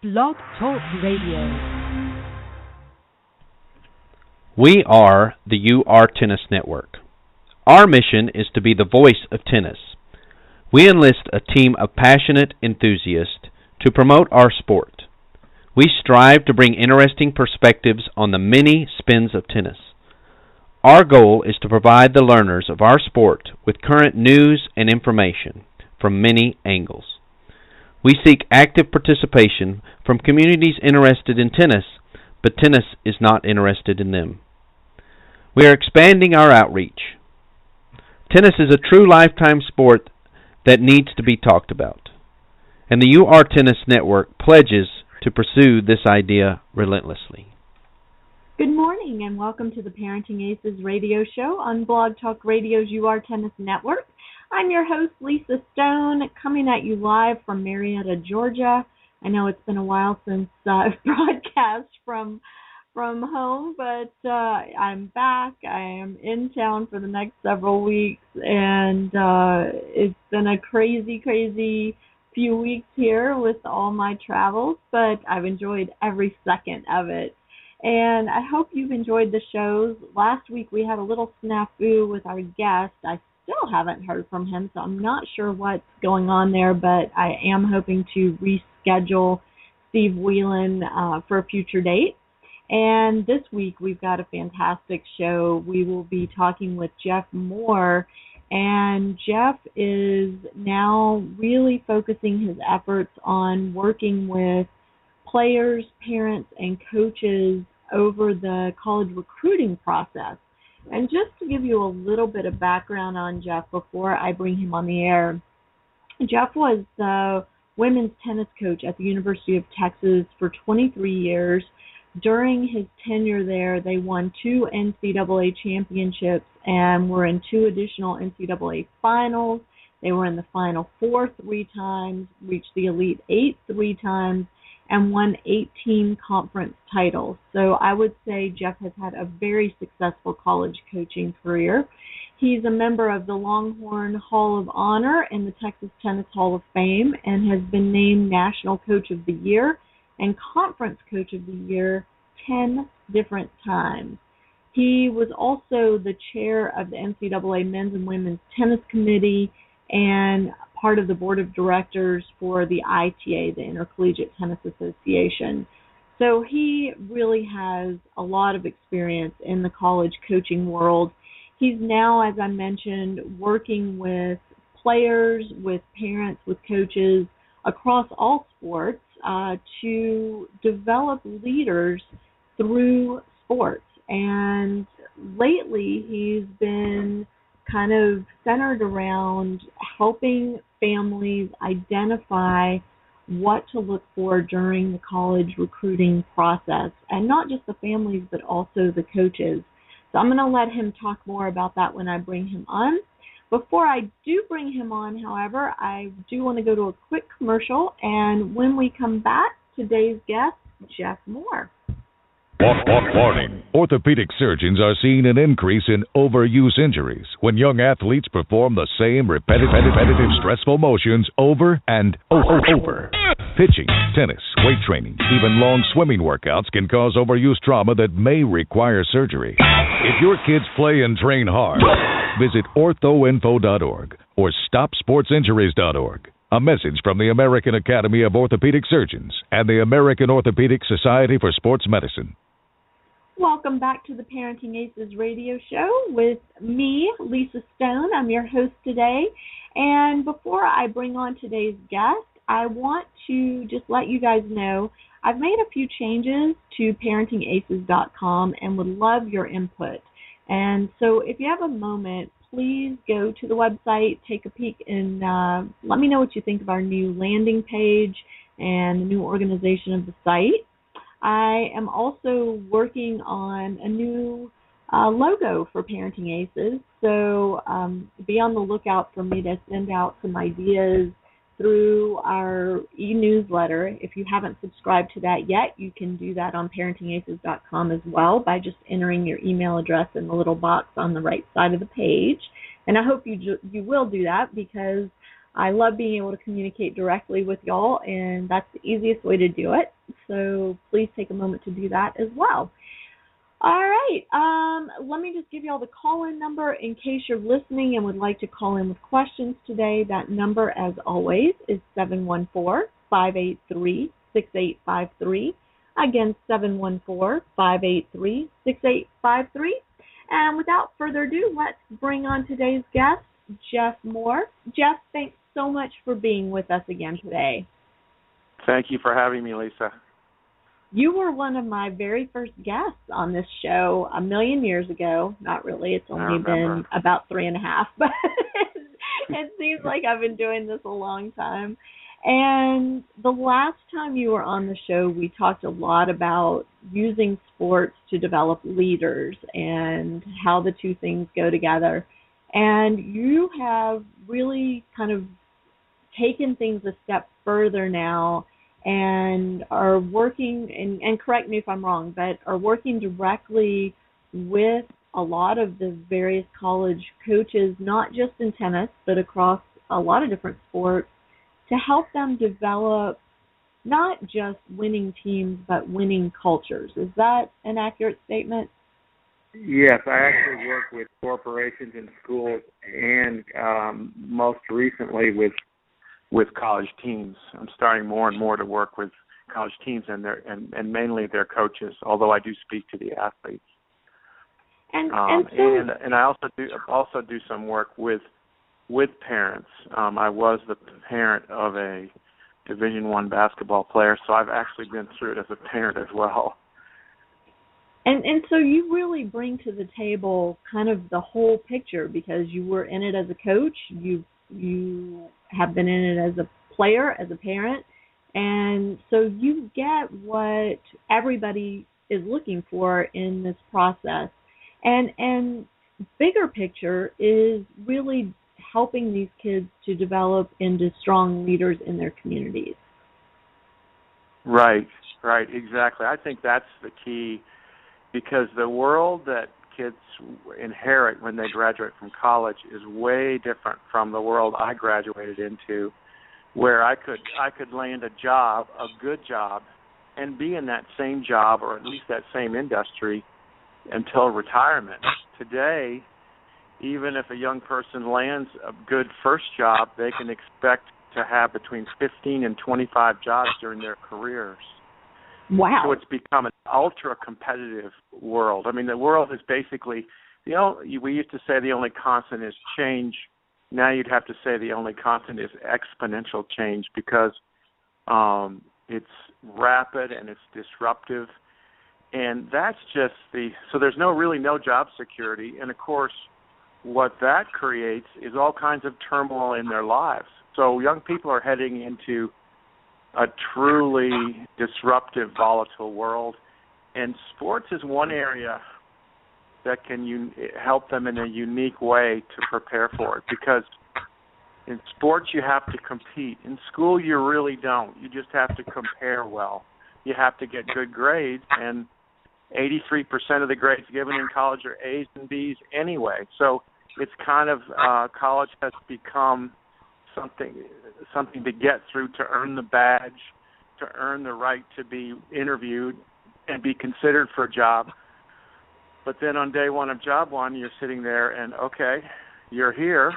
Blog Talk Radio. We are the UR Tennis Network. Our mission is to be the voice of tennis. We enlist a team of passionate enthusiasts to promote our sport. We strive to bring interesting perspectives on the many spins of tennis. Our goal is to provide the learners of our sport with current news and information from many angles. We seek active participation from communities interested in tennis, but tennis is not interested in them. We are expanding our outreach. Tennis is a true lifetime sport that needs to be talked about, and the UR Tennis Network pledges to pursue this idea relentlessly. Good morning and welcome to the Parenting Aces radio show on Blog Talk Radio's UR Tennis Network. I'm your host, Lisa Stone, coming at you live from Marietta, Georgia. I know it's been a while since I've broadcast from home, but I'm back. I am in town for the next several weeks, and it's been a crazy few weeks here with all my travels, but I've enjoyed every second of it. And I hope you've enjoyed the shows. Last week we had a little snafu with our guest. I still haven't heard from him, so I'm not sure what's going on there, but I am hoping to reschedule Steve Whelan for a future date. And this week we've got a fantastic show. We will be talking with Jeff Moore, and Jeff is now really focusing his efforts on working with players, parents, and coaches over the college recruiting process. And just to give you a little bit of background on Jeff before I bring him on the air, Jeff was the women's tennis coach at the University of Texas for 23 years. During his tenure there, they won 2 NCAA championships and were in 2 additional NCAA finals. They were in the Final Four 3 times, reached the Elite 8 3 times, and won 18 conference titles. So I would say Jeff has had a very successful college coaching career. He's a member of the Longhorn Hall of Honor and the Texas Tennis Hall of Fame and has been named National Coach of the Year and Conference Coach of the Year 10 different times. He was also the chair of the NCAA Men's and Women's Tennis Committee and part of the board of directors for the ITA, the Intercollegiate Tennis Association. So he really has a lot of experience in the college coaching world. He's now, as I mentioned, working with players, with parents, with coaches across all sports to develop leaders through sports. And lately he's been kind of centered around helping families identify what to look for during the college recruiting process, and not just the families but also the coaches. So I'm going to let him talk more about that when I bring him on. Before I do bring him on, however, I do want to go to a quick commercial, and when we come back, today's guest, Jeff Moore. Warning. Orthopedic surgeons are seeing an increase in overuse injuries when young athletes perform the same repetitive stressful motions over and over. Pitching, tennis, weight training, even long swimming workouts can cause overuse trauma that may require surgery. If your kids play and train hard, visit orthoinfo.org or stopsportsinjuries.org. A message from the American Academy of Orthopedic Surgeons and the American Orthopedic Society for Sports Medicine. Welcome back to the Parenting Aces radio show with me, Lisa Stone. I'm your host today. And before I bring on today's guest, I want to just let you guys know I've made a few changes to ParentingAces.com and would love your input. And so if you have a moment, please go to the website, take a peek, and let me know what you think of our new landing page and the new organization of the site. I am also working on a new logo for Parenting Aces, so be on the lookout for me to send out some ideas through our e-newsletter. If you haven't subscribed to that yet, you can do that on ParentingAces.com as well by just entering your email address in the little box on the right side of the page. And I hope you will do that because I love being able to communicate directly with y'all, and that's the easiest way to do it. So please take a moment to do that as well. All right. Let me just give y'all the call-in number in case you're listening and would like to call in with questions today. That number, as always, is 714-583-6853. Again, 714-583-6853. And without further ado, let's bring on today's guest, Jeff Moore. Jeff, thanks so much for being with us again today. Thank you for having me, Lisa. You were one of my very first guests on this show a million years ago. Not really. It's only been about 3.5, but it seems like I've been doing this a long time. And the last time you were on the show, we talked a lot about using sports to develop leaders and how the two things go together. And you have really kind of taken things a step further now and are working, and correct me if I'm wrong, but are working directly with a lot of the various college coaches, not just in tennis, but across a lot of different sports, to help them develop not just winning teams, but winning cultures. Is that an accurate statement? Yes, I actually work with corporations and schools, and most recently with college teams. I'm starting more and more to work with college teams and mainly their coaches, although I do speak to the athletes. And I also do some work with parents. I was the parent of a Division I basketball player, so I've actually been through it as a parent as well. And so you really bring to the table kind of the whole picture, because you were in it as a coach, you have been in it as a player, as a parent, and so you get what everybody is looking for in this process. And bigger picture is really helping these kids to develop into strong leaders in their communities. Right, exactly. I think that's the key, because the world that kids inherit when they graduate from college is way different from the world I graduated into, where I could land a job, a good job, and be in that same job, or at least that same industry, until retirement. Today, even if a young person lands a good first job, they can expect to have between 15 and 25 jobs during their careers. Wow. So it's become an ultra-competitive world. I mean, the world is basically, we used to say the only constant is change. Now you'd have to say the only constant is exponential change, because it's rapid and it's disruptive. And that's just so there's no job security. And, of course, what that creates is all kinds of turmoil in their lives. So young people are heading into a truly disruptive, volatile world. And sports is one area that can help them in a unique way to prepare for it. Because in sports, you have to compete. In school, you really don't. You just have to compare well. You have to get good grades, and 83% of the grades given in college are A's and B's anyway. So it's kind of college has become something to get through, to earn the badge, to earn the right to be interviewed and be considered for a job. But then on day one of job one, you're sitting there and, okay, you're here.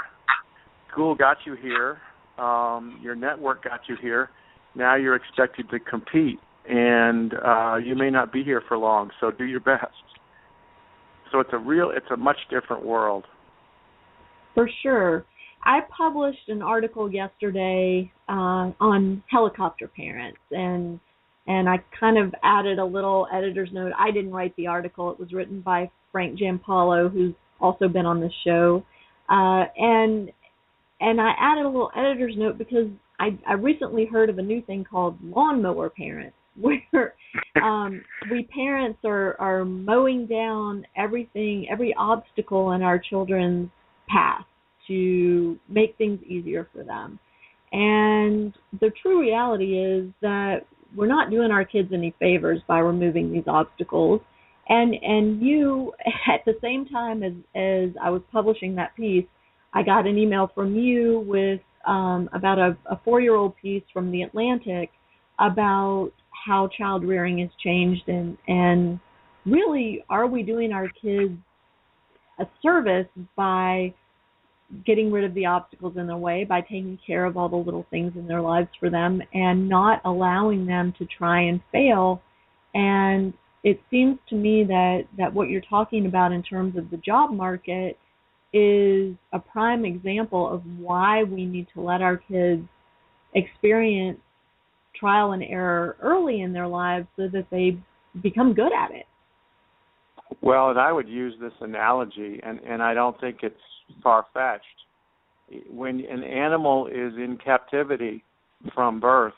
School got you here. Your network got you here. Now you're expected to compete, and you may not be here for long, so do your best. So it's a much different world. For sure. I published an article yesterday on helicopter parents, and I kind of added a little editor's note. I didn't write the article. It was written by Frank Giampaolo, who's also been on the show. And I added a little editor's note because I recently heard of a new thing called lawnmower parents, where we parents are mowing down every obstacle in our children's path to make things easier for them. And the true reality is that we're not doing our kids any favors by removing these obstacles. And you, at the same time as I was publishing that piece, I got an email from you with about a 4-year-old piece from The Atlantic about how child rearing has changed, and really, are we doing our kids a service by getting rid of the obstacles in their way, by taking care of all the little things in their lives for them and not allowing them to try and fail. And it seems to me that what you're talking about in terms of the job market is a prime example of why we need to let our kids experience trial and error early in their lives so that they become good at it. Well, and I would use this analogy, and I don't think it's far-fetched. When an animal is in captivity from birth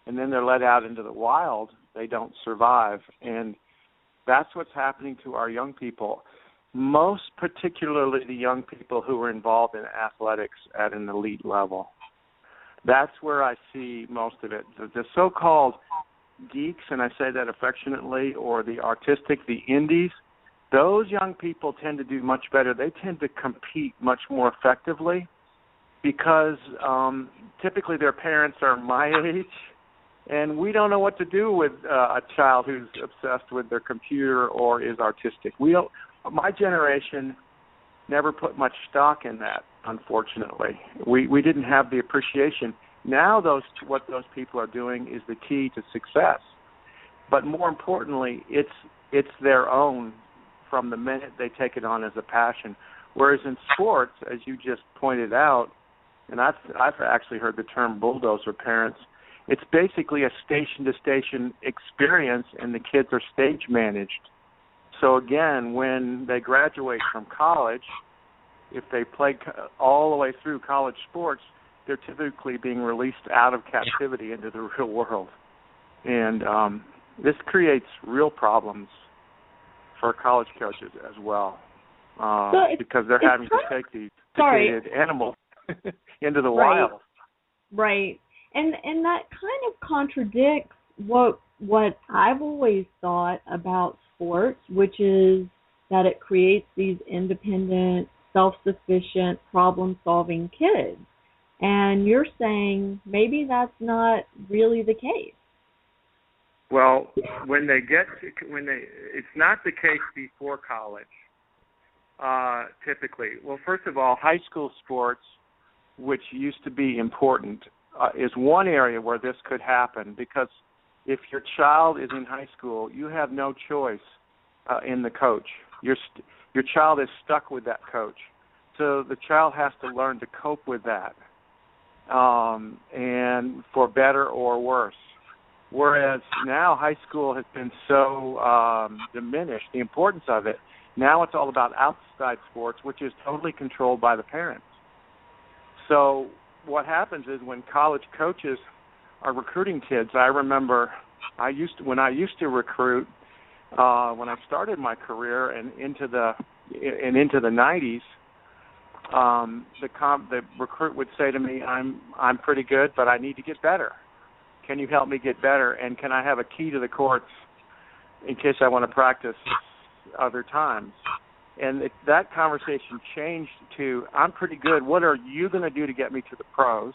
and then they're let out into the wild, they don't survive. And that's what's happening to our young people, most particularly the young people who are involved in athletics at an elite level. That's where I see most of it. The so-called geeks, and I say that affectionately, or the artistic, the indies, those young people tend to do much better. They tend to compete much more effectively because typically their parents are my age, and we don't know what to do with a child who's obsessed with their computer or is artistic. My generation never put much stock in that, unfortunately. We didn't have the appreciation. Now what those people are doing is the key to success. But more importantly, it's their own from the minute they take it on as a passion. Whereas in sports, as you just pointed out, and I've actually heard the term bulldozer parents, it's basically a station-to-station experience, and the kids are stage managed. So again, when they graduate from college, if they play all the way through college sports, they're typically being released out of captivity into the real world. And this creates real problems for college coaches as well, because they're having to take these dedicated animals into the wild. Right. And that kind of contradicts what I've always thought about sports, which is that it creates these independent, self-sufficient, problem-solving kids. And you're saying maybe that's not really the case. Well, it's not the case before college, typically. Well, first of all, high school sports, which used to be important, is one area where this could happen, because if your child is in high school, you have no choice in the coach. Your child is stuck with that coach. So the child has to learn to cope with that, and for better or worse. Whereas now high school has been so diminished, the importance of it. Now it's all about outside sports, which is totally controlled by the parents. So what happens is when college coaches are recruiting kids, I remember when I used to recruit, when I started my career and into the 90s, the recruit would say to me, I'm pretty good, but I need to get better. Can you help me get better? And can I have a key to the courts in case I want to practice other times? And that conversation changed to, I'm pretty good. What are you going to do to get me to the pros?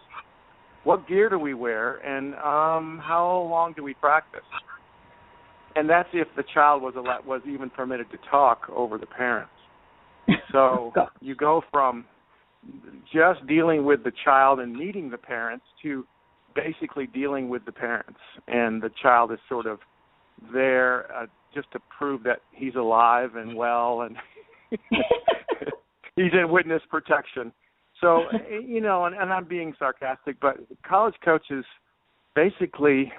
What gear do we wear? And how long do we practice? And that's if the child was even permitted to talk over the parents. So you go from just dealing with the child and meeting the parents to basically dealing with the parents, and the child is sort of there just to prove that he's alive and well, and he's in witness protection. So, and I'm being sarcastic, but college coaches basically,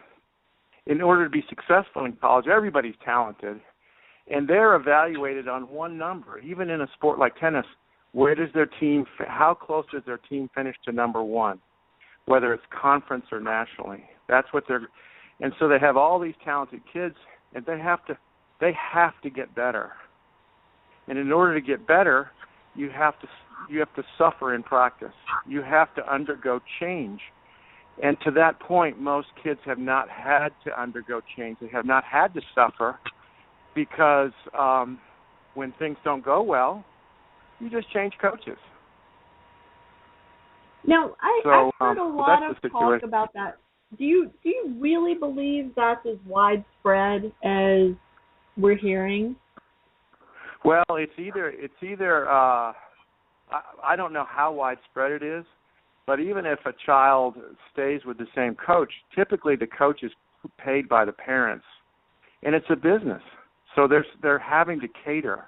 in order to be successful in college, everybody's talented, and they're evaluated on one number. Even in a sport like tennis, how close does their team finish to number one? Whether it's conference or nationally. That's what and so they have all these talented kids, and they have to get better. And in order to get better, you have to suffer in practice. You have to undergo change. And to that point, most kids have not had to undergo change. They have not had to suffer, because when things don't go well, you just change coaches. Now, I've heard a lot of talk situation. about that. Do you really believe that's as widespread as we're hearing? Well, it's either I don't know how widespread it is, but even if a child stays with the same coach, typically the coach is paid by the parents, and it's a business. So they're having to cater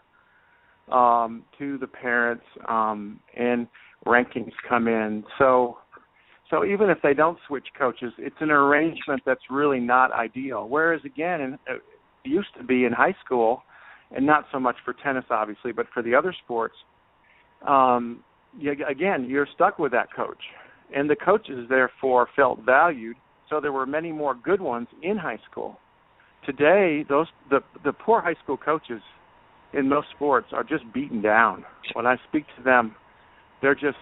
to the parents, and rankings come in. So even if they don't switch coaches, it's an arrangement that's really not ideal. Whereas, again, it used to be in high school, and not so much for tennis, obviously, but for the other sports, again, you're stuck with that coach. And the coaches, therefore, felt valued, so there were many more good ones in high school. Today, the poor high school coaches in most sports are just beaten down. When I speak to them, they're just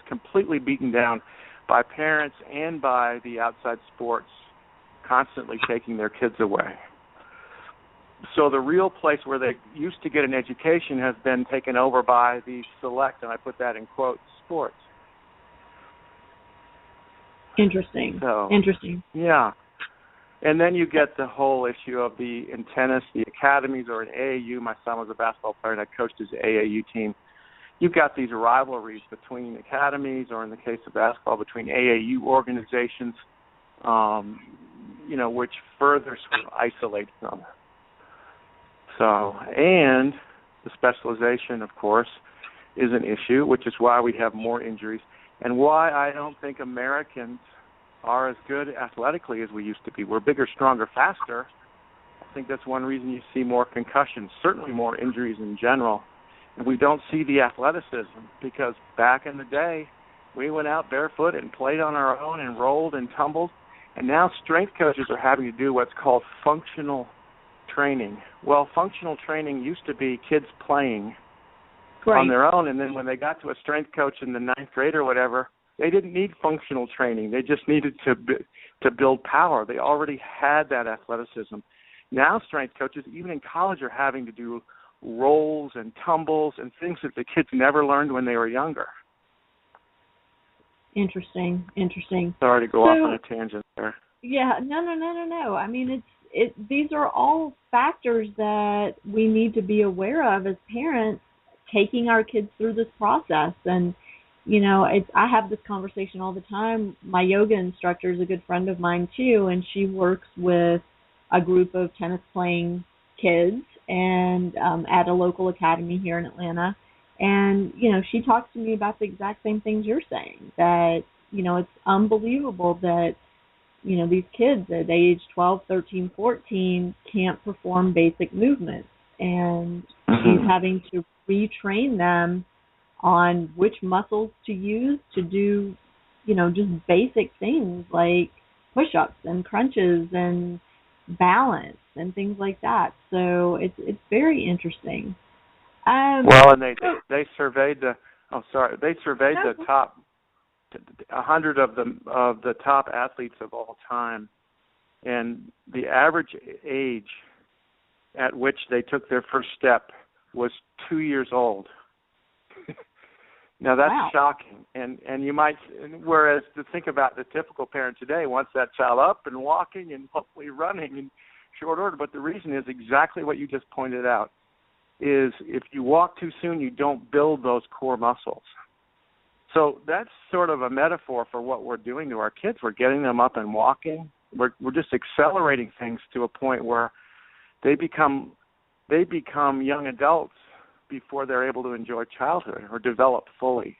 completely beaten down by parents and by the outside sports constantly taking their kids away. So the real place where they used to get an education has been taken over by the select, and I put that in quotes, sports. Interesting. Yeah. And then you get the whole issue of in tennis, the academies, or in AAU. My son was a basketball player, and I coached his AAU team. You've got these rivalries between academies, or in the case of basketball, between AAU organizations, which further sort of isolates them. So, and the specialization, of course, is an issue, which is why we have more injuries, and why I don't think Americans are as good athletically as we used to be. We're bigger, stronger, faster. I think that's one reason you see more concussions, certainly more injuries in general. And we don't see the athleticism because back in the day, we went out barefoot and played on our own and rolled and tumbled. And now strength coaches are having to do what's called functional training. Well, functional training used to be kids playing on their own, and then when they got to a strength coach in the 9th grade or whatever, they didn't need functional training. They just needed to build power. They already had that athleticism. Now strength coaches, even in college, are having to do rolls and tumbles and things that the kids never learned when they were younger. Interesting. Sorry to go off on a tangent there. Yeah, no. I mean, these are all factors that we need to be aware of as parents, taking our kids through this process. And I have this conversation all the time. My yoga instructor is a good friend of mine too, and she works with a group of tennis playing kids and at a local academy here in Atlanta. And she talks to me about the exact same things you're saying, that it's unbelievable that these kids at age 12, 13, 14 can't perform basic movements, and she's having to retrain them on which muscles to use to do, just basic things like push-ups and crunches and balance and things like that. So it's very interesting. Well, and they surveyed the top 100 of the top athletes of all time, and the average age at which they took their first step was 2 years old. Now that's shocking, and you might, whereas to think about the typical parent today wants that child up and walking and hopefully running in short order. But the reason is exactly what you just pointed out: is if you walk too soon, you don't build those core muscles. So that's sort of a metaphor for what we're doing to our kids. We're getting them up and walking. We're just accelerating things to a point where they become young adults before they're able to enjoy childhood or develop fully.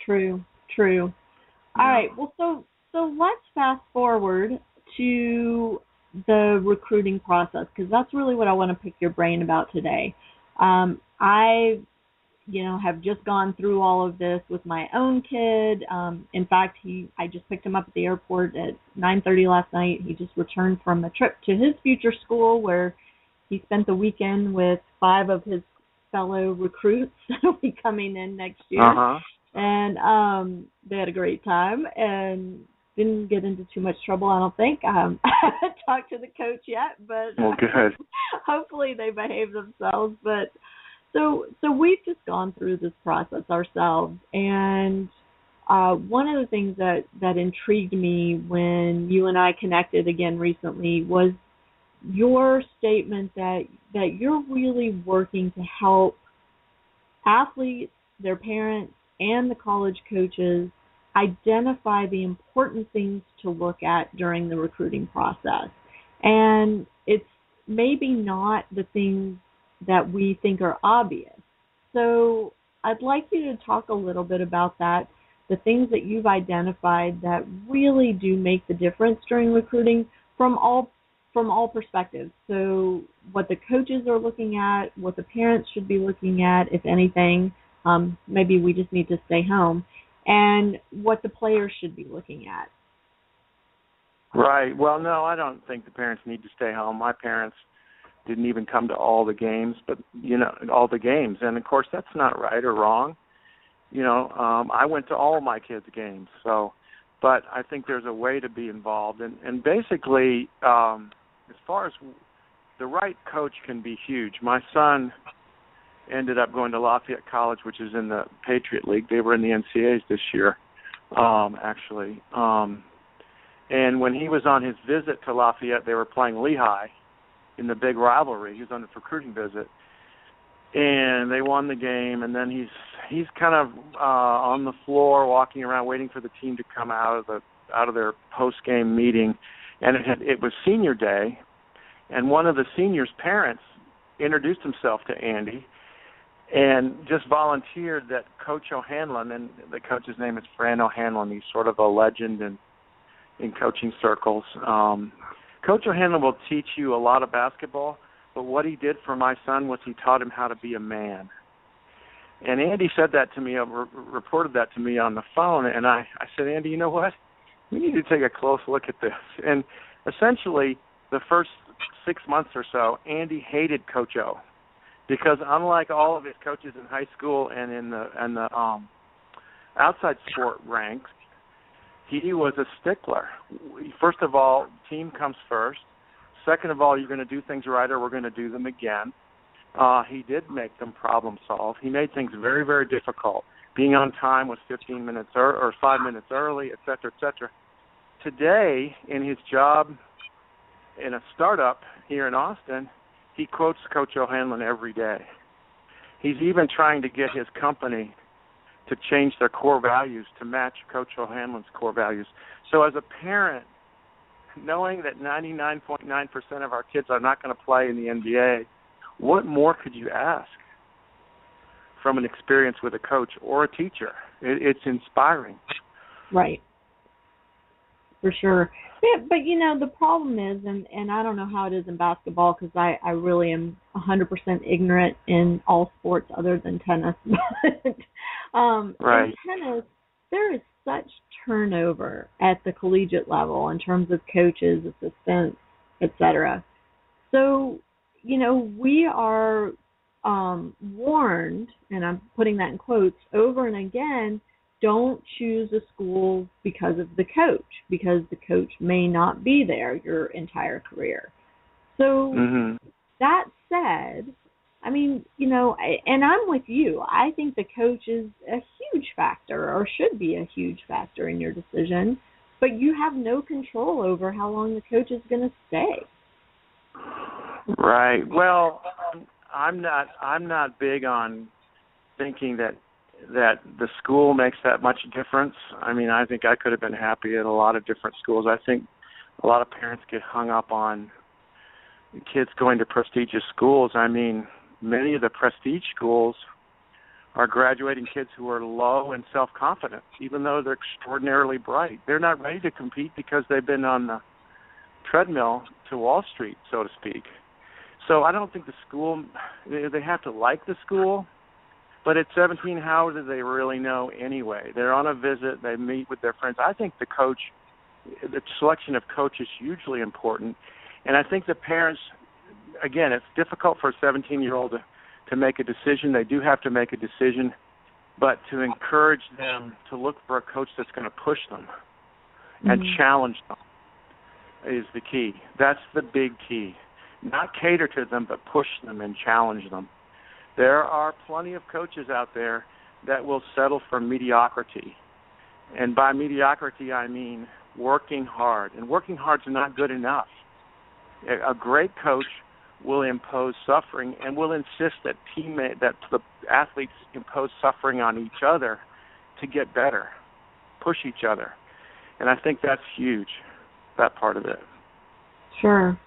True. All right. Well, so let's fast forward to the recruiting process, because that's really what I want to pick your brain about today. I have just gone through all of this with my own kid. In fact, I just picked him up at the airport at 9:30 last night. He just returned from a trip to his future school where he spent the weekend with 5 of his fellow recruits that'll be coming in next year. And they had a great time and didn't get into too much trouble, I don't think. I haven't talked to the coach yet, but good. Hopefully they behave themselves. But So we've just gone through this process ourselves, and one of the things that intrigued me when you and I connected again recently was your statement that you're really working to help athletes, their parents, and the college coaches identify the important things to look at during the recruiting process. And it's maybe not the things that we think are obvious. So I'd like you to talk a little bit about that, the things that you've identified that really do make the difference during recruiting from all perspectives. So what the coaches are looking at, what the parents should be looking at, if anything, maybe we just need to stay home, and what the players should be looking at. Right. Well, no, I don't think the parents need to stay home. My parents didn't even come to all the games, all the games. And, of course, that's not right or wrong. I went to all my kids' games. But I think there's a way to be involved. And basically, as far as the right coach can be huge. My son ended up going to Lafayette College, which is in the Patriot League. They were in the NCAAs this year, actually. And when he was on his visit to Lafayette, they were playing Lehigh in the big rivalry. He was on a recruiting visit. And they won the game, and then he's kind of on the floor walking around waiting for the team to come out of their post-game meeting. And it was senior day, and one of the seniors' parents introduced himself to Andy and just volunteered that Coach O'Hanlon, and the coach's name is Fran O'Hanlon. He's sort of a legend in coaching circles. Coach O'Hanlon will teach you a lot of basketball, but what he did for my son was he taught him how to be a man. And Andy said that to me, reported that to me on the phone, and I said, Andy, you know what? We need to take a close look at this. And essentially, the first 6 months or so, Andy hated Coach O, because unlike all of his coaches in high school and in the outside sport ranks, he was a stickler. First of all, team comes first. Second of all, you're going to do things right or we're going to do them again. He did make them problem solve. He made things very, very difficult. Being on time was 15 minutes or 5 minutes early, et cetera, et cetera. Today, in his job in a startup here in Austin, he quotes Coach O'Hanlon every day. He's even trying to get his company to change their core values to match Coach O'Hanlon's core values. So as a parent, knowing that 99.9% of our kids are not going to play in the NBA, what more could you ask from an experience with a coach or a teacher? It's inspiring. Right. For sure. Yeah, but, the problem is, and I don't know how it is in basketball because I really am 100% ignorant in all sports other than tennis. Right. In tennis, there is such turnover at the collegiate level in terms of coaches, assistants, etc. So, we are warned, and I'm putting that in quotes, over and again, don't choose a school because of the coach, because the coach may not be there your entire career. So that said, I mean, and I'm with you. I think the coach is a huge factor or should be a huge factor in your decision, but you have no control over how long the coach is going to stay. Right. Well, I'm not big on thinking that the school makes that much difference. I mean, I think I could have been happy at a lot of different schools. I think a lot of parents get hung up on kids going to prestigious schools. I mean, many of the prestige schools are graduating kids who are low and self-confident, even though they're extraordinarily bright. They're not ready to compete because they've been on the treadmill to Wall Street, so to speak. So I don't think the school, they have to like the school, but at 17, how do they really know anyway? They're on a visit, they meet with their friends. I think the selection of coach is hugely important. And I think the parents, again, it's difficult for a 17-year-old to make a decision. They do have to make a decision, but to encourage them to look for a coach that's going to push them and challenge them is the key. That's the big key. Not cater to them, but push them and challenge them. There are plenty of coaches out there that will settle for mediocrity. And by mediocrity, I mean working hard. And working hard is not good enough. A great coach will impose suffering and will insist that the athletes impose suffering on each other to get better, push each other. And I think that's huge, that part of it. Sure.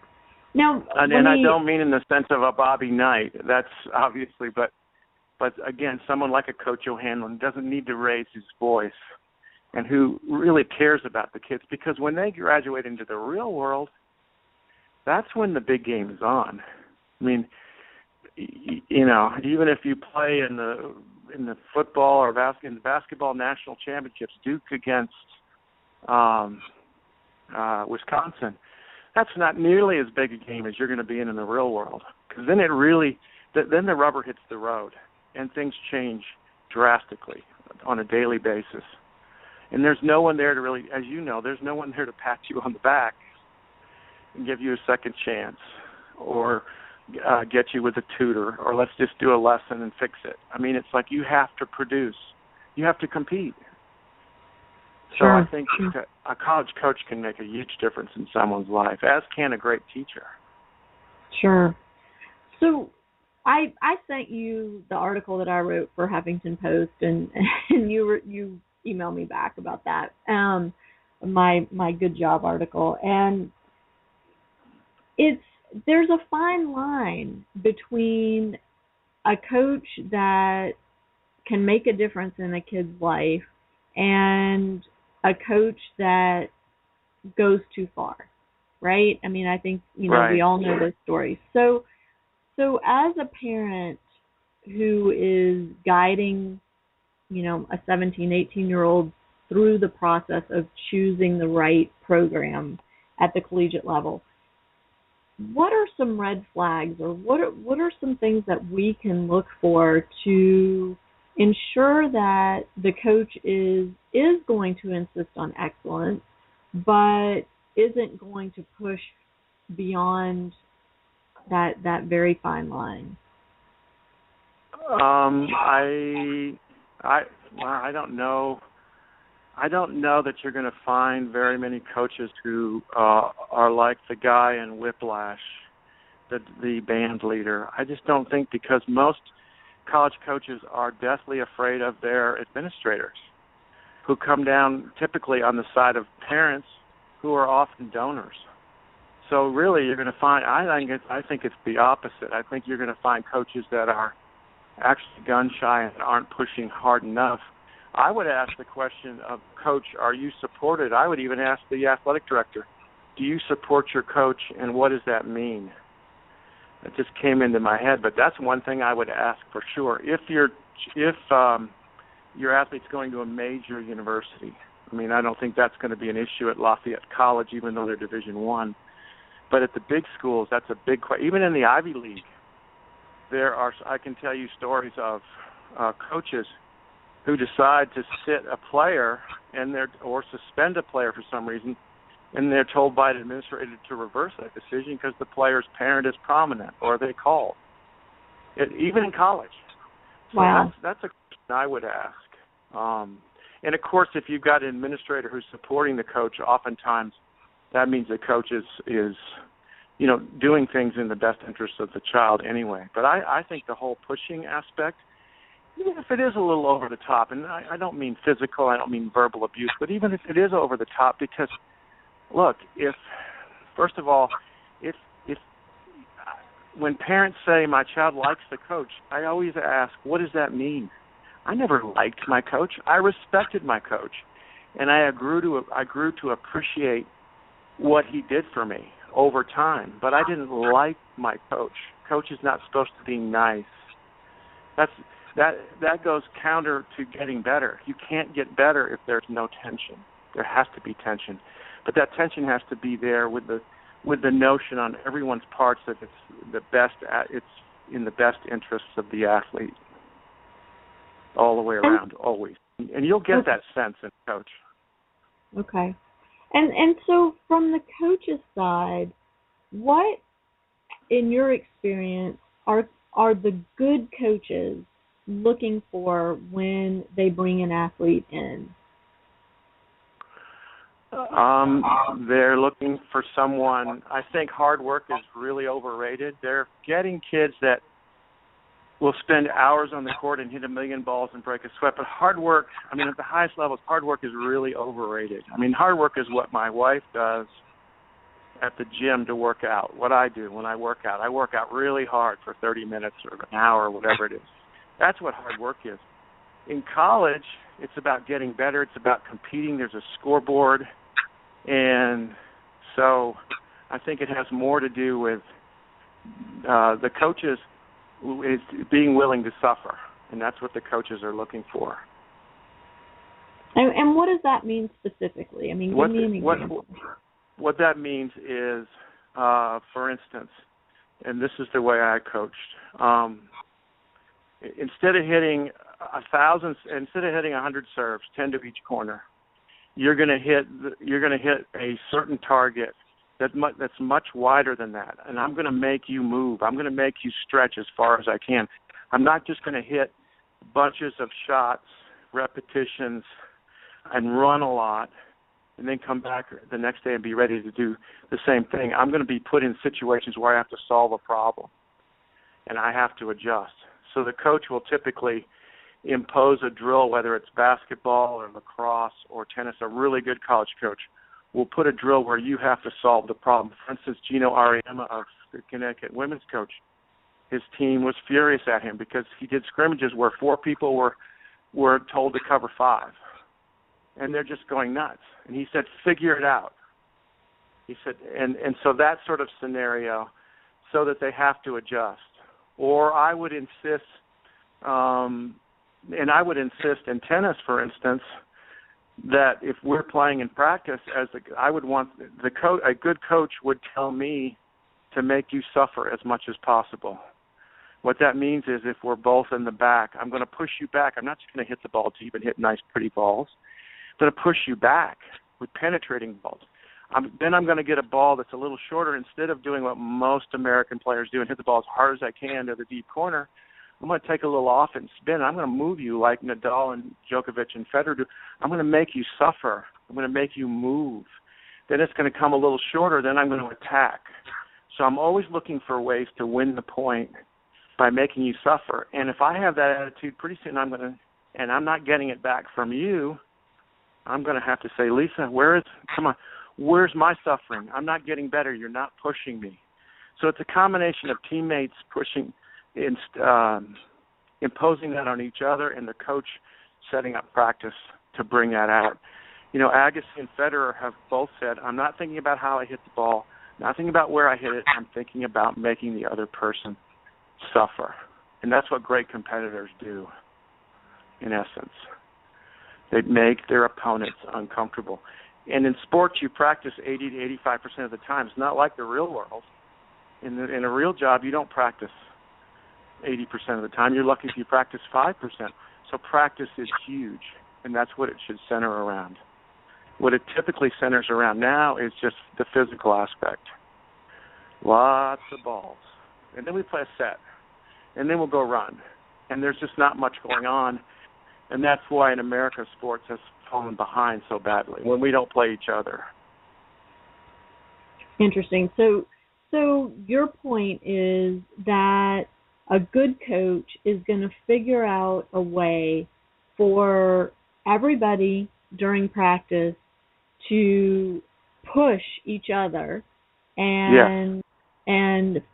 Now, and I don't mean in the sense of a Bobby Knight. That's obviously, but again, someone like a Coach O'Hanlon doesn't need to raise his voice, and who really cares about the kids, because when they graduate into the real world, that's when the big game is on. I mean, you know, even if you play in the football or in the basketball national championships, Duke against Wisconsin, that's not nearly as big a game as you're going to be in the real world, because then then the rubber hits the road and things change drastically on a daily basis. And there's no one there to really, as you know, there's no one there to pat you on the back and give you a second chance, or get you with a tutor, or let's just do a lesson and fix it. I mean, it's like you have to produce. You have to compete. So Sure. I think a college coach can make a huge difference in someone's life, as can a great teacher. Sure. So I sent you the article that I wrote for Huffington Post, and you emailed me back about that, my good job article. And there's a fine line between a coach that can make a difference in a kid's life and a coach that goes too far, right? I mean, I think, Right. we all know those stories. So as a parent who is guiding, a 17, 18-year-old through the process of choosing the right program at the collegiate level, what are some red flags, or what are some things that we can look for to ensure that the coach is going to insist on excellence, but isn't going to push beyond that very fine line? I don't know. I don't know that you're going to find very many coaches who are like the guy in Whiplash, the band leader. I just don't think, because most college coaches are deathly afraid of their administrators, who come down typically on the side of parents who are often donors. So really, you're going to find, I think it's the opposite. I think you're going to find coaches that are actually gun shy and aren't pushing hard enough. I would ask the question of, Coach, are you supported? I would even ask the athletic director, do you support your coach, and what does that mean? It just came into my head, but that's one thing I would ask for sure. If your athlete's going to a major university, I mean, I don't think that's going to be an issue at Lafayette College, even though they're Division I. But at the big schools, that's a big question. Even in the Ivy League, I can tell you stories of coaches who decide to sit a player or suspend a player for some reason, and they're told by an administrator to reverse that decision because the player's parent is prominent, or they call. Even in college. So Wow. That's a question I would ask. And, of course, if you've got an administrator who's supporting the coach, oftentimes that means the coach is doing things in the best interest of the child anyway. But I think the whole pushing aspect, even if it is a little over the top, and I don't mean physical, I don't mean verbal abuse, but even if it is over the top, because, look, first of all, when parents say my child likes the coach, I always ask, what does that mean? I never liked my coach. I respected my coach, and I grew to appreciate what he did for me over time. But I didn't like my coach. Coach is not supposed to be nice. That goes counter to getting better. You can't get better if there's no tension. There has to be tension, but that tension has to be there with the notion on everyone's parts that it's in the best interests of the athlete, all the way around, always. And you'll get that sense in a coach. Okay. And so from the coach's side, what, in your experience, are are the good coaches looking for when they bring an athlete in? They're looking for someone. I think hard work is really overrated. They're getting kids that will spend hours on the court and hit a million balls and break a sweat. But hard work, at the highest levels, hard work is really overrated. Hard work is what my wife does at the gym to work out. What I do when I work out. I work out really hard for 30 minutes or an hour or whatever it is. That's what hard work is. In college, it's about getting better. It's about competing. There's a scoreboard. And so I think it has more to do with the coaches is being willing to suffer, and that's what the coaches are looking for. And what does that mean specifically? Give me an example. What that means is, for instance, and this is the way I coached, instead of hitting 100 serves, 10 to each corner, you're going to hit a certain target that's much wider than that, and I'm going to make you move. I'm going to make you stretch as far as I can. I'm not just going to hit bunches of shots, repetitions, and run a lot, and then come back the next day and be ready to do the same thing. I'm going to be put in situations where I have to solve a problem, and I have to adjust. So the coach will typically impose a drill, whether it's basketball or lacrosse or tennis. A really good college coach will put a drill where you have to solve the problem. For instance, Gino Ariema, of the Connecticut women's coach, his team was furious at him because he did scrimmages where 4 people were told to cover 5. And they're just going nuts. And he said, figure it out. He said, and so that sort of scenario, so that they have to adjust. Or I would insist, in tennis, for instance, that if we're playing in practice, I would want a good coach would tell me to make you suffer as much as possible. What that means is if we're both in the back, I'm going to push you back. I'm not just going to hit the ball deep and hit nice, pretty balls. I'm going to push you back with penetrating balls. Then I'm going to get a ball that's a little shorter. Instead of doing what most American players do and hit the ball as hard as I can to the deep corner, I'm going to take a little off and spin. I'm going to move you like Nadal and Djokovic and Federer do. I'm going to make you suffer. I'm going to make you move. Then it's going to come a little shorter. Then I'm going to attack. So I'm always looking for ways to win the point by making you suffer. And if I have that attitude, pretty soon I'm not getting it back from you, I'm going to have to say, Lisa, where's my suffering? I'm not getting better. You're not pushing me. So it's a combination of teammates pushing, imposing that on each other, and the coach setting up practice to bring that out. Agassi and Federer have both said, I'm not thinking about how I hit the ball, not thinking about where I hit it. I'm thinking about making the other person suffer. And that's what great competitors do, in essence. They make their opponents uncomfortable. And in sports, you practice 80 to 85% of the time. It's not like the real world. In a real job, you don't practice 80% of the time. You're lucky if you practice 5%. So practice is huge, and that's what it should center around. What it typically centers around now is just the physical aspect. Lots of balls. And then we play a set. And then we'll go run. And there's just not much going on. And that's why in America sports has fallen behind so badly, when we don't play each other. Interesting. So your point is that a good coach is going to figure out a way for everybody during practice to push each other and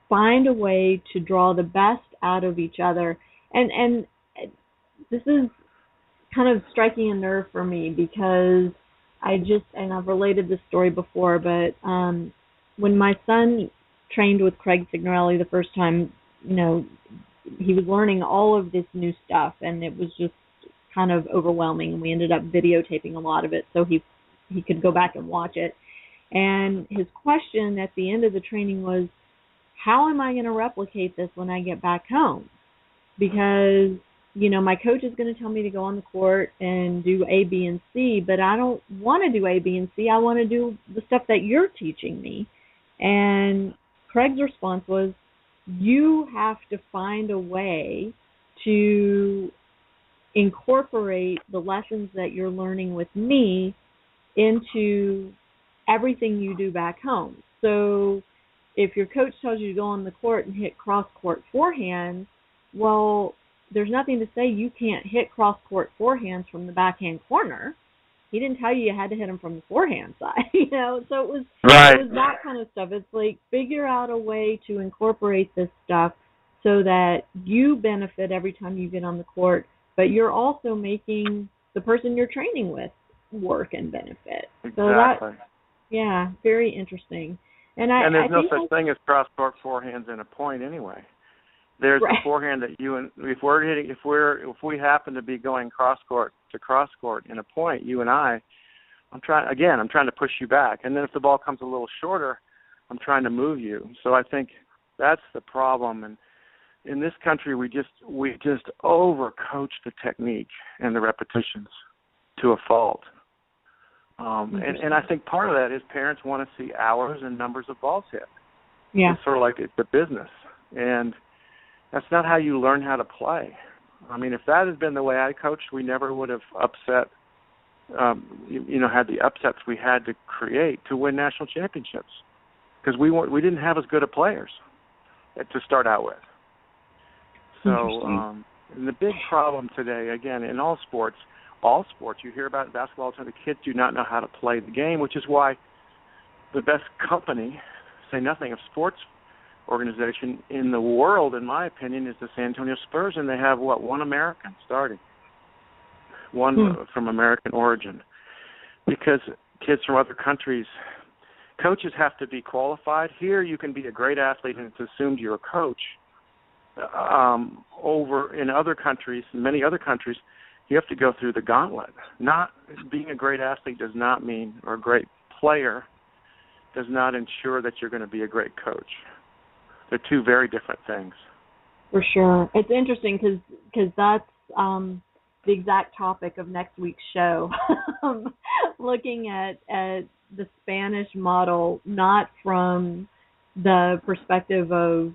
find a way to draw the best out of each other. And this is kind of striking a nerve for me because I've related this story before, but when my son trained with Craig Signorelli the first time, he was learning all of this new stuff, and it was just kind of overwhelming, and we ended up videotaping a lot of it so he could go back and watch it. And his question at the end of the training was, how am I going to replicate this when I get back home? Because my coach is going to tell me to go on the court and do A, B, and C, but I don't want to do A, B, and C. I want to do the stuff that you're teaching me. And Craig's response was, you have to find a way to incorporate the lessons that you're learning with me into everything you do back home. So if your coach tells you to go on the court and hit cross-court forehands, well, there's nothing to say you can't hit cross-court forehands from the backhand corner. He didn't tell you had to hit them from the forehand side, So it was that kind of stuff. It's like figure out a way to incorporate this stuff so that you benefit every time you get on the court, but you're also making the person you're training with work and benefit. Exactly. So that, very interesting. And there's no such thing as cross-court forehands in a point anyway. There's the forehand that if we happen to be going cross-court to cross-court in a point, you and I'm trying to push you back. And then if the ball comes a little shorter, I'm trying to move you. So I think that's the problem. And in this country, we just overcoach the technique and the repetitions to a fault. And I think part of that is parents want to see hours and numbers of balls hit. Yeah. It's sort of like it's a business. And that's not how you learn how to play. I mean, if that had been the way I coached, we never would have upset, had the upsets we had to create to win national championships, because we didn't have as good of players to start out with. So, and the big problem today, again, in all sports, you hear about basketball all the time, the kids do not know how to play the game, which is why the best company, say nothing of sports organization in the world, in my opinion, is the San Antonio Spurs, and they have, one American starting, one from American origin, because kids from other countries, coaches have to be qualified. Here you can be a great athlete and it's assumed you're a coach. Over in other countries, in many other countries, you have to go through the gauntlet. Not being a great athlete does not mean, or a great player does not ensure that you're going to be a great coach. They're two very different things. For sure. It's interesting because that's the exact topic of next week's show, looking at the Spanish model, not from the perspective of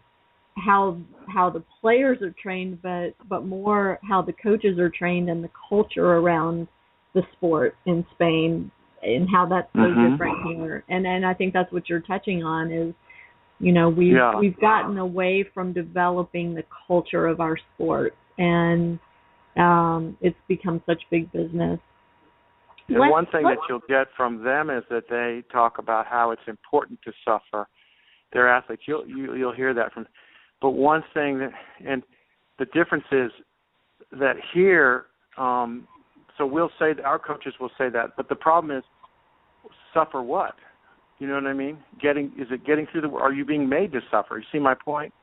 how the players are trained, but more how the coaches are trained and the culture around the sport in Spain and how that's so different here. And I think that's what you're touching on is, we've gotten away from developing the culture of our sport, and it's become such big business. And one thing that you'll get from them is that they talk about how it's important to suffer. Their athletes, you'll hear that from. But one thing and the difference is that here, so we'll say our coaches will say that, but the problem is, suffer what? You know what I mean? Is it getting through are you being made to suffer? You see my point?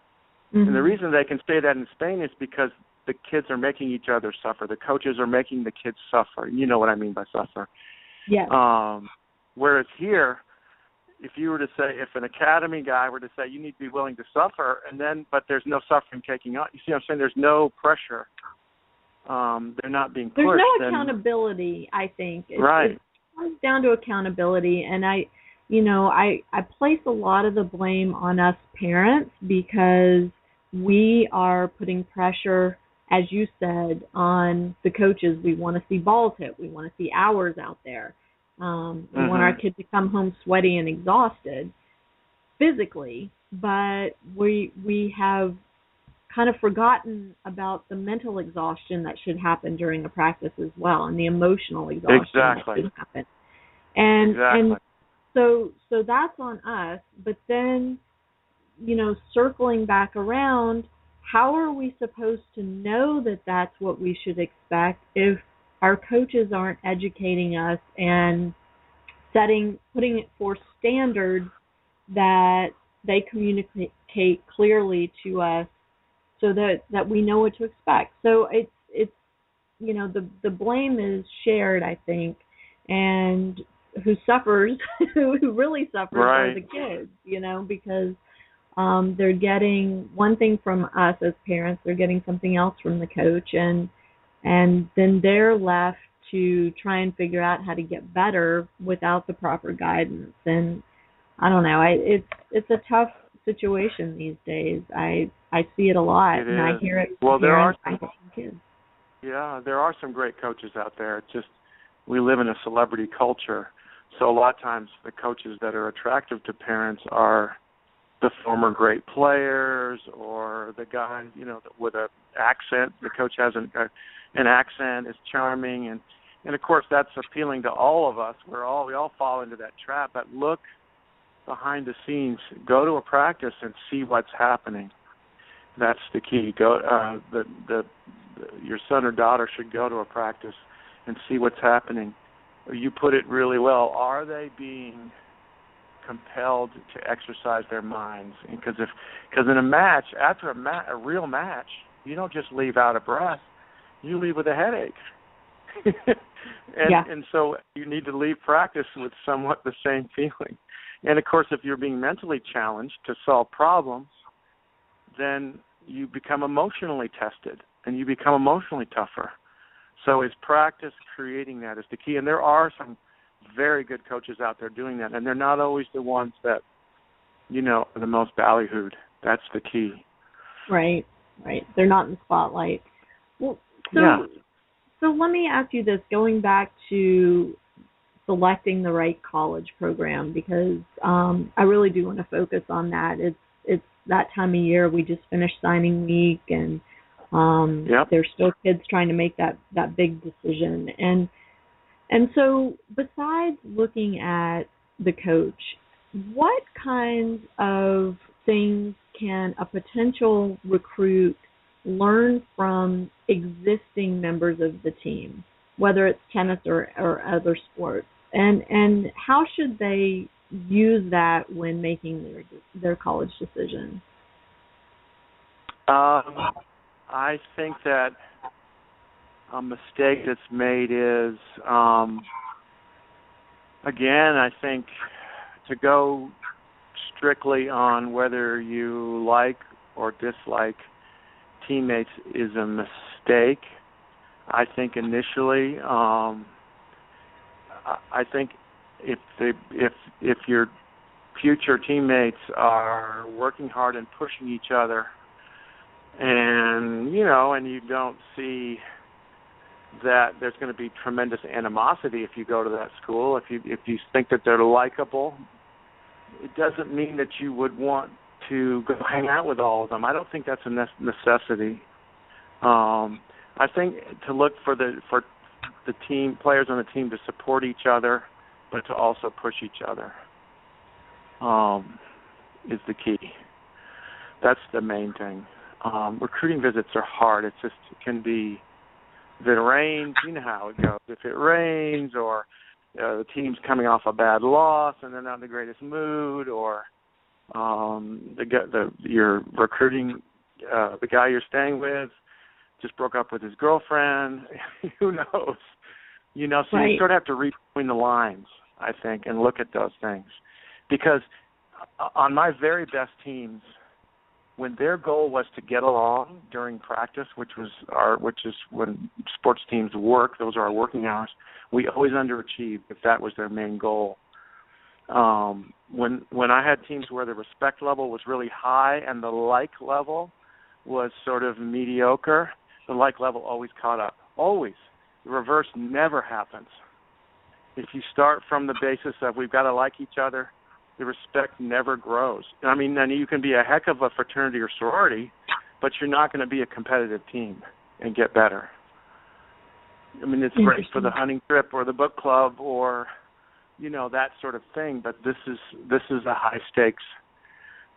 Mm-hmm. And the reason they can say that in Spain is because the kids are making each other suffer. The coaches are making the kids suffer. You know what I mean by suffer. Yeah. Whereas here, if you were to say, if an academy guy were to say, you need to be willing to suffer, but there's no suffering taking on. You see what I'm saying? There's no pressure. They're not being pushed. There's no accountability, I think. Right. It comes down to accountability, and I place a lot of the blame on us parents because we are putting pressure, as you said, on the coaches. We want to see balls hit. We want to see hours out there. We want our kids to come home sweaty and exhausted physically, but we have kind of forgotten about the mental exhaustion that should happen during a practice as well, and the emotional exhaustion that should happen. And so that's on us. But then, circling back around, how are we supposed to know that that's what we should expect if our coaches aren't educating us and putting it forth standards that they communicate clearly to us so that we know what to expect? So it's the blame is shared, I think, and who suffers, who really suffers are the kids, because they're getting one thing from us as parents, they're getting something else from the coach, and then they're left to try and figure out how to get better without the proper guidance. And I don't know, it's a situation these days. I see it a lot, and I hear it from parents and kids. Yeah, there are some great coaches out there. It's just we live in a celebrity culture, so a lot of times the coaches that are attractive to parents are the former great players or the guy, with an accent. The coach has an accent, is charming, and of course that's appealing to all of us. We all fall into that trap. But look behind the scenes. Go to a practice and see what's happening. That's the key. Your son or daughter should go to a practice and see what's happening. You put it really well. Are they being compelled to exercise their minds? Because in a match, after a real match, you don't just leave out of breath. You leave with a headache. And so you need to leave practice with somewhat the same feeling. And, of course, if you're being mentally challenged to solve problems, then you become emotionally tested and you become emotionally tougher. So is practice creating that is the key. And there are some very good coaches out there doing that, and they're not always the ones that, are the most ballyhooed. That's the key. Right. They're not in the spotlight. Well, so let me ask you this, going back to selecting the right college program, because I really do want to focus on that. It's that time of year. We just finished signing week, and there's still kids trying to make that big decision. And so besides looking at the coach, what kinds of things can a potential recruit learn from existing members of the team, whether it's tennis or other sports? And how should they use that when making their college decision? I think that a mistake that's made is, again, I think to go strictly on whether you like or dislike teammates is a mistake. I think initially, I think if your future teammates are working hard and pushing each other, and you don't see that there's going to be tremendous animosity if you go to that school, if you think that they're likable, it doesn't mean that you would want to go hang out with all of them. I don't think that's a necessity. I think to look for the team players on the team to support each other, but to also push each other is the key. That's the main thing. Recruiting visits are hard. It can be, if it rains, you know how it goes. If it rains, or the team's coming off a bad loss and they're not in the greatest mood, or you're recruiting, the guy you're staying with just broke up with his girlfriend. Who knows? So right. You sort of have to read between the lines, I think, and look at those things. Because on my very best teams, when their goal was to get along during practice, which is when sports teams work, those are our working hours, we always underachieved if that was their main goal. When I had teams where the respect level was really high and the like level was sort of mediocre, the like level always caught up. Always. The reverse never happens. If you start from the basis of we've got to like each other, the respect never grows. I mean, then you can be a heck of a fraternity or sorority, but you're not going to be a competitive team and get better. I mean, it's great for the hunting trip or the book club or, that sort of thing, but this is a high stakes.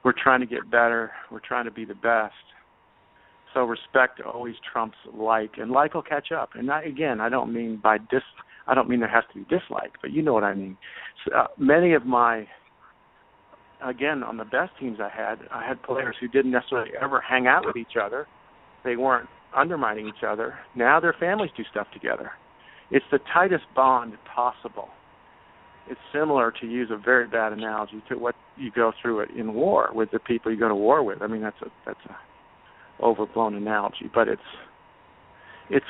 We're trying to get better. We're trying to be the best. So respect always trumps like, and like will catch up. And I don't mean there has to be dislike, but you know what I mean. So, many of my, again, on the best teams I had players who didn't necessarily ever hang out with each other. They weren't undermining each other. Now their families do stuff together. It's the tightest bond possible. It's similar, to use a very bad analogy, to what you go through it in war with the people you go to war with. I mean, that's a overblown analogy, but it's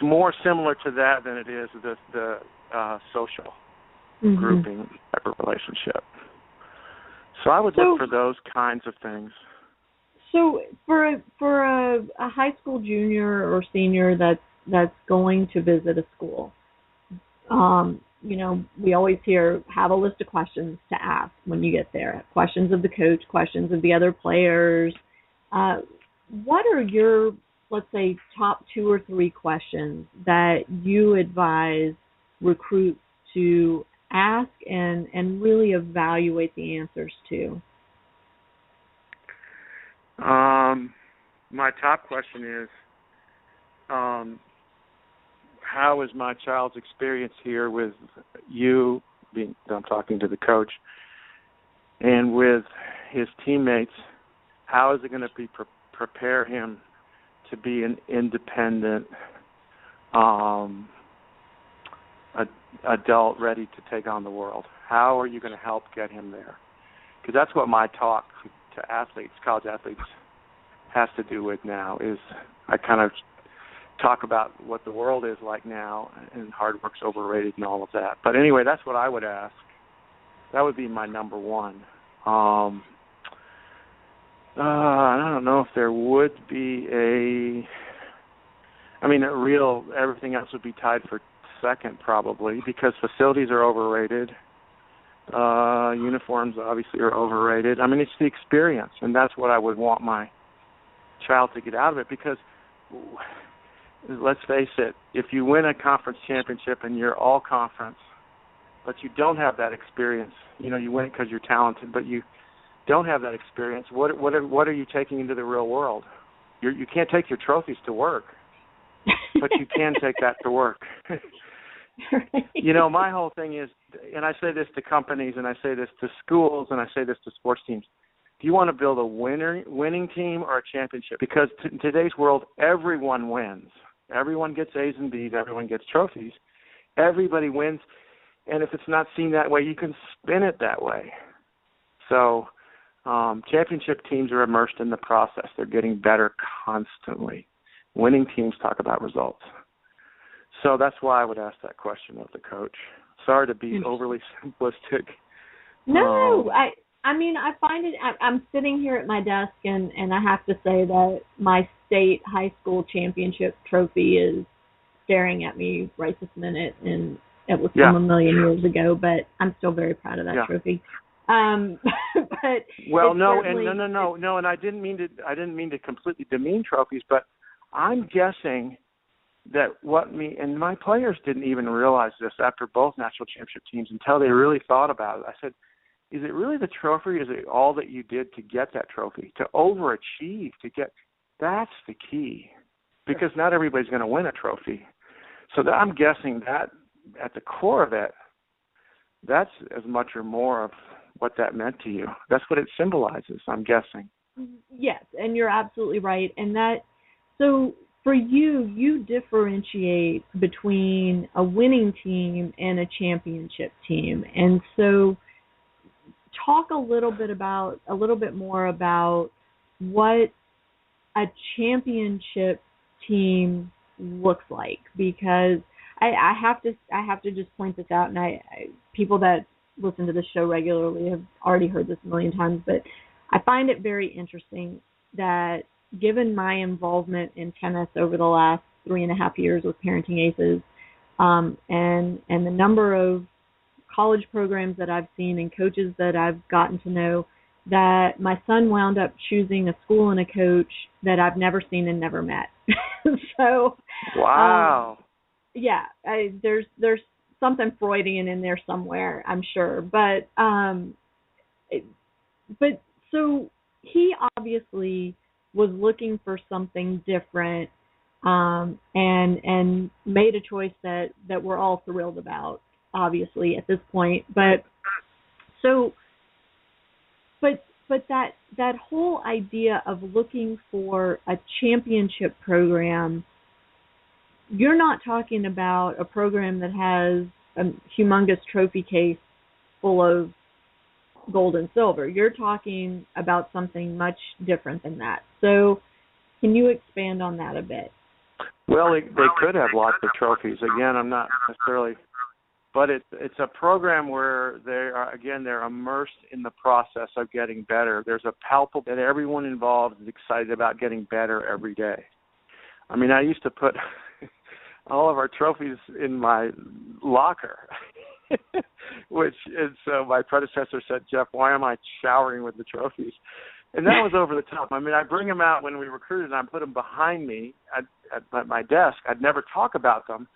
more similar to that than it is the social grouping type of relationship. So I would look for those kinds of things. So for a high school junior or senior that's going to visit a school, we always hear, have a list of questions to ask when you get there. Questions of the coach, questions of the other players. What are your, let's say, top 2 or 3 questions that you advise recruits to ask and really evaluate the answers to? My top question is, how is my child's experience here with you, I'm talking to the coach, and with his teammates, how is it going to prepare him to be an independent adult ready to take on the world? How are you going to help get him there? Because that's what my talk to athletes, college athletes, has to do with now, is I kind of talk about what the world is like now, and hard work's overrated and all of that. But anyway, that's what I would ask. That would be my number one. I don't know if there would be everything else would be tied for second probably, because facilities are overrated. Uniforms obviously are overrated. I mean, it's the experience, and that's what I would want my child to get out of it, because let's face it, if you win a conference championship and you're all conference, but you don't have that experience, you win it because you're talented, but you don't have that experience, what are you taking into the real world? You can't take your trophies to work, but you can take that to work. Right. My whole thing is, and I say this to companies, and I say this to schools, and I say this to sports teams, do you want to build a winning team or a championship? Because in today's world, everyone wins. Everyone gets A's and B's. Everyone gets trophies. Everybody wins. And if it's not seen that way, you can spin it that way. So championship teams are immersed in the process. They're getting better constantly. Winning teams talk about results. So that's why I would ask that question of the coach. Sorry to be overly simplistic. No, I find it, I'm sitting here at my desk, and I have to say that my state high school championship trophy is staring at me right this minute, and it was from a million years ago, but I'm still very proud of that trophy. But no, and I didn't mean to completely demean trophies, but I'm guessing that and my players didn't even realize this after both national championship teams until they really thought about it. I said, is it really the trophy, or is it all that you did to get that trophy, to overachieve, that's the key, because not everybody's going to win a trophy. So I'm guessing that at the core of it, that's as much or more of what that meant to you. That's what it symbolizes, I'm guessing. Yes, and you're absolutely right. And so for you differentiate between a winning team and a championship team. And so talk a little bit more about what a championship team looks like, because I have to just point this out, and people that listen to this show regularly have already heard this a million times, but I find it very interesting that, given my involvement in tennis over the last 3.5 years with ParentingAces, and the number of college programs that I've seen and coaches that I've gotten to know, that my son wound up choosing a school and a coach that I've never seen and never met. So, wow. There's something Freudian in there somewhere, I'm sure. But so he obviously was looking for something different, and made a choice that we're all thrilled about, obviously, at this point. But that whole idea of looking for a championship program, you're not talking about a program that has a humongous trophy case full of gold and silver. You're talking about something much different than that. So can you expand on that a bit? Well, they could have lots of trophies. Again, I'm not necessarily But it's a program where they're immersed in the process of getting better. There's a palpable that everyone involved is excited about getting better every day. I mean, I used to put all of our trophies in my locker, which is my predecessor said, Jeff, why am I showering with the trophies? And that was over the top. I mean, I bring them out when we recruited, and I put them behind me at my desk. I'd never talk about them.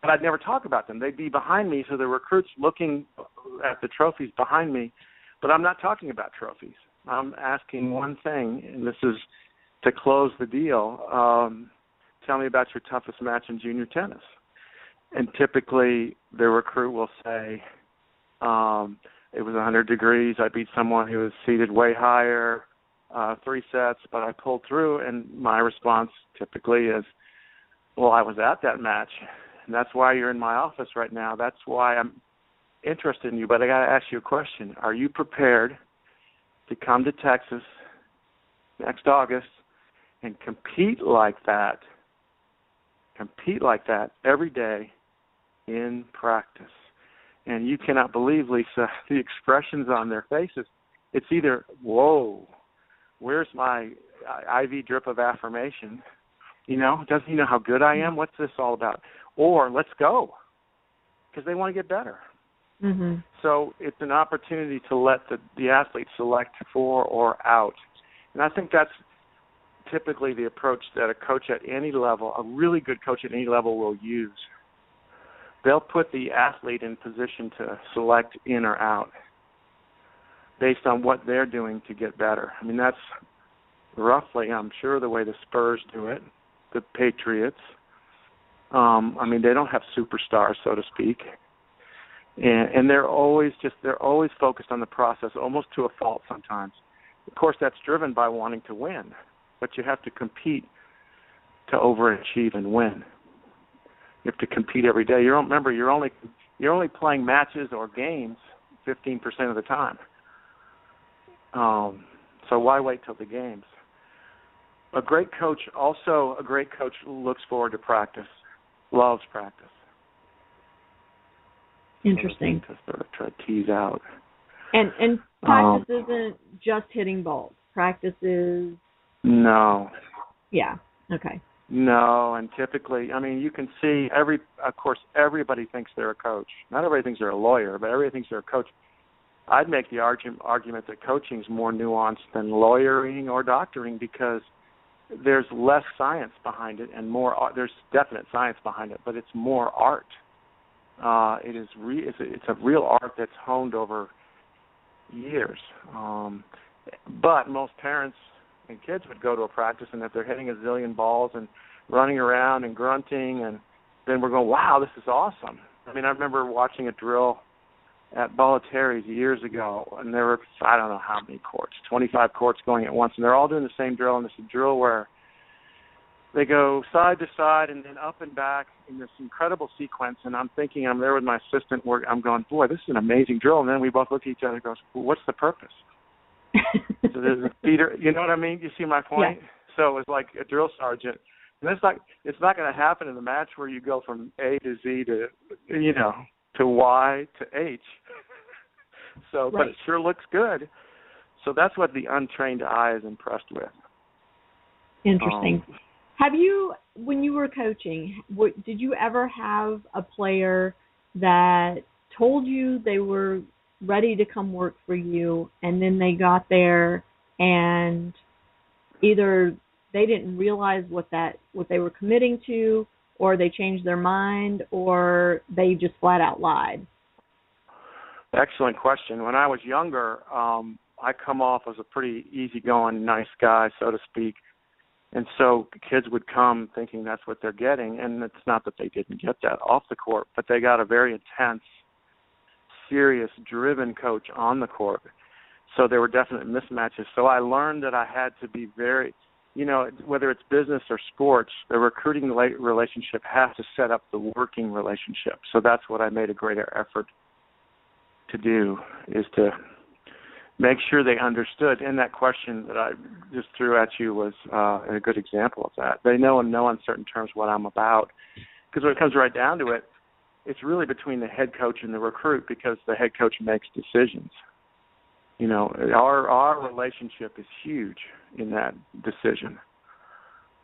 But I'd never talk about them. They'd be behind me, so the recruits looking at the trophies behind me. But I'm not talking about trophies. I'm asking one thing, and this is to close the deal. Tell me about your toughest match in junior tennis. And typically the recruit will say, it was 100 degrees. I beat someone who was seated way higher, 3 sets, but I pulled through. And my response typically is, well, I was at that match. And that's why you're in my office right now. That's why I'm interested in you. But I got to ask you a question. Are you prepared to come to Texas next August and compete like that every day in practice? And you cannot believe, Lisa, the expressions on their faces. It's either, whoa, where's my IV drip of affirmation? Doesn't he know how good I am? What's this all about? Or let's go, because they want to get better. Mm-hmm. So it's an opportunity to let the athlete select for or out. And I think that's typically the approach that a coach at any level, a really good coach at any level, will use. They'll put the athlete in position to select in or out based on what they're doing to get better. I mean, that's roughly, I'm sure, the way the Spurs do it, the Patriots. They don't have superstars, so to speak, and they're always focused on the process, almost to a fault sometimes. Of course, that's driven by wanting to win, but you have to compete to overachieve and win. You have to compete every day. You're only playing matches or games 15% of the time. So why wait till the games? A great coach looks forward to practice. Loves practice. Interesting. To sort of try to tease out. And practice isn't just hitting balls. Practice is... No. Yeah. Okay. No, and typically, you can see of course, everybody thinks they're a coach. Not everybody thinks they're a lawyer, but everybody thinks they're a coach. I'd make the argument that coaching is more nuanced than lawyering or doctoring, because there's less science behind it and more art. There's definite science behind it, but it's more art. It's a real art that's honed over years. But most parents and kids would go to a practice, and if they're hitting a zillion balls and running around and grunting, and then we're going, wow, this is awesome. I remember watching a drill at Bollettieri's years ago, and there were, I don't know how many courts, 25 courts going at once, and they're all doing the same drill, and it's a drill where they go side to side and then up and back in this incredible sequence, and I'm thinking, I'm there with my assistant, I'm going, boy, this is an amazing drill, and then we both look at each other and go, well, what's the purpose? So there's a feeder, you know what I mean? You see my point? Yeah. So it was like a drill sergeant, and it's not going to happen in the match where you go from A to Z to, to Y to H. So, right. But it sure looks good. So that's what the untrained eye is impressed with. Interesting. Have you, when you were coaching, did you ever have a player that told you they were ready to come work for you, and then they got there and either they didn't realize what they were committing to, or they changed their mind, or they just flat out lied? Excellent question. When I was younger, I come off as a pretty easygoing, nice guy, so to speak. And so kids would come thinking that's what they're getting, and it's not that they didn't get that off the court, but they got a very intense, serious, driven coach on the court. So there were definite mismatches. So I learned that I had to be very, whether it's business or sports, the recruiting relationship has to set up the working relationship. So that's what I made a greater effort to do, is to make sure they understood. And that question that I just threw at you was a good example of that. They know in no uncertain terms what I'm about. Because when it comes right down to it, it's really between the head coach and the recruit, because the head coach makes decisions. You know, our relationship is huge in that decision.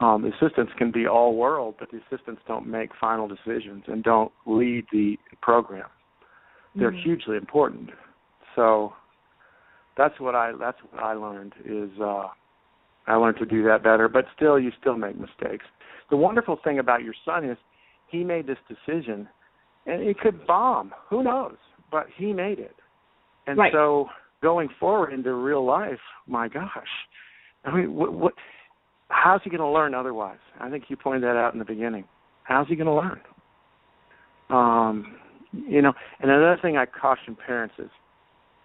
The assistants can be all world, but the assistants don't make final decisions and don't lead the program. They're hugely important. So that's what I learned is I learned to do that better. But still, you still make mistakes. The wonderful thing about your son is he made this decision, and it could bomb. Who knows? But he made it. And so going forward into real life, my gosh, I mean, what? How's he going to learn otherwise? I think you pointed that out in the beginning. How's he going to learn? You know, and another thing I caution parents is,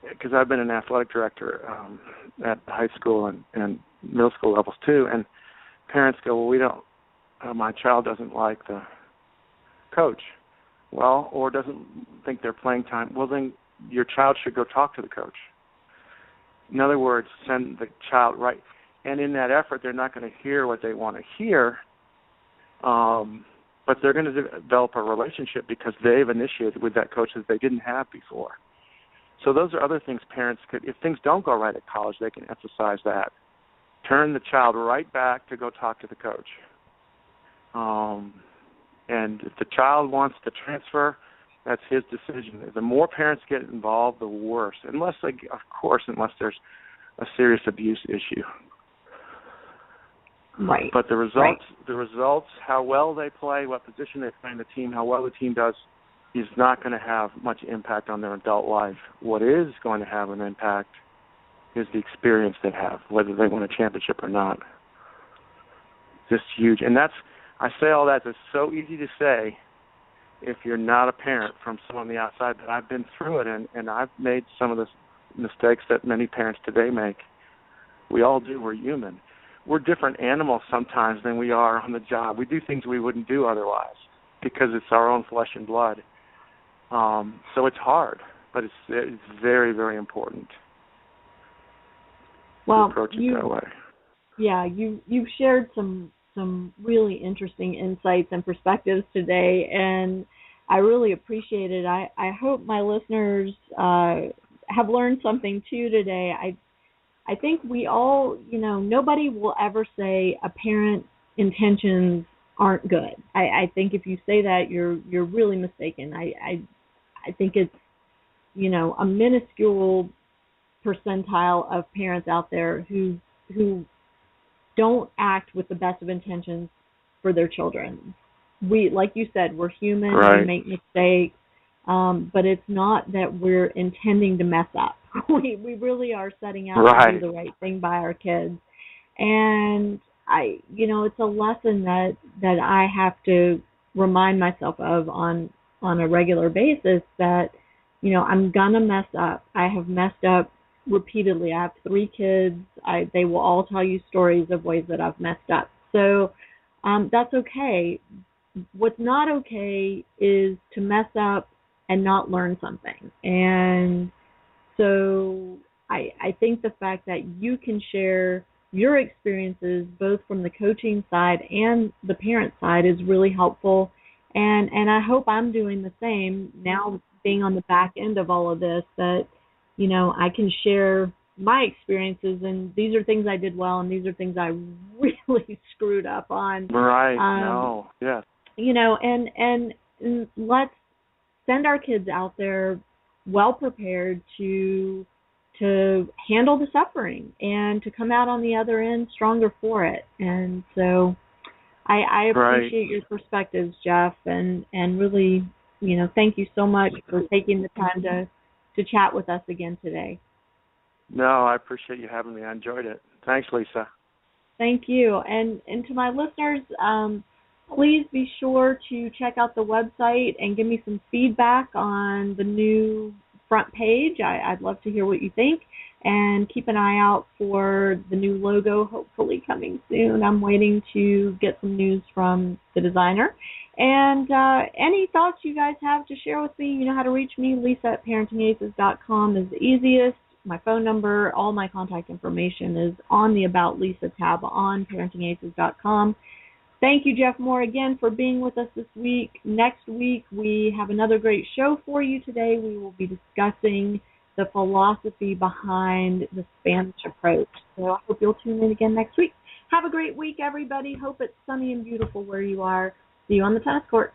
because I've been an athletic director at high school and middle school levels too, and parents go, well, we don't, my child doesn't like the coach, well, or doesn't think they're playing time. Well, then your child should go talk to the coach. In other words, send the child right. And in that effort, they're not going to hear what they want to hear, but they're going to develop a relationship because they've initiated with that coach that they didn't have before. So those are other things parents could, if things don't go right at college, they can emphasize that. Turn the child right back to go talk to the coach. And if the child wants to transfer, that's his decision. The more parents get involved, the worse, unless there's a serious abuse issue. Right. But the results, how well they play, what position they play in the team, how well the team does, is not going to have much impact on their adult life. What is going to have an impact is the experience they have, whether they win a championship or not. Just huge. And I say all that, it's so easy to say if you're not a parent from someone on the outside, but I've been through it, and I've made some of the mistakes that many parents today make. We all do. We're human. We're different animals sometimes than we are on the job. We do things we wouldn't do otherwise because it's our own flesh and blood. So it's hard, but it's very, very important to approach it that way. Yeah, you've shared some really interesting insights and perspectives today, and I really appreciate it. I hope my listeners have learned something too today. I think we all, nobody will ever say a parent's intentions aren't good. I think if you say that, you're really mistaken. I think it's, a minuscule percentile of parents out there who don't act with the best of intentions for their children. We, like you said, we're human. We make mistakes, but it's not that we're intending to mess up. We really are setting out to do the right thing by our kids. And it's a lesson that I have to remind myself of on a regular basis that, I'm gonna mess up. I have messed up repeatedly. I have 3 kids. They will all tell you stories of ways that I've messed up. So that's okay. What's not okay is to mess up and not learn something. And so I think the fact that you can share your experiences both from the coaching side and the parent side is really helpful. And I hope I'm doing the same now, being on the back end of all of this, that, I can share my experiences, and these are things I did well, and these are things I really screwed up on. Yes. And let's send our kids out there well prepared to handle the suffering and to come out on the other end stronger for it. And so I appreciate your perspectives, Jeff, and really, thank you so much for taking the time to chat with us again today. No, I appreciate you having me. I enjoyed it. Thanks, Lisa. Thank you. And to my listeners, please be sure to check out the website and give me some feedback on the new front page. I'd love to hear what you think. And keep an eye out for the new logo, hopefully coming soon. I'm waiting to get some news from the designer. And any thoughts you guys have to share with me, you know how to reach me. Lisa at ParentingAces.com is the easiest. My phone number, all my contact information is on the About Lisa tab on ParentingAces.com. Thank you, Jeff Moore, again for being with us this week. Next week, we have another great show for you today. We will be discussing the philosophy behind the Spanish approach. So I hope you'll tune in again next week. Have a great week, everybody. Hope it's sunny and beautiful where you are. See you on the tennis court.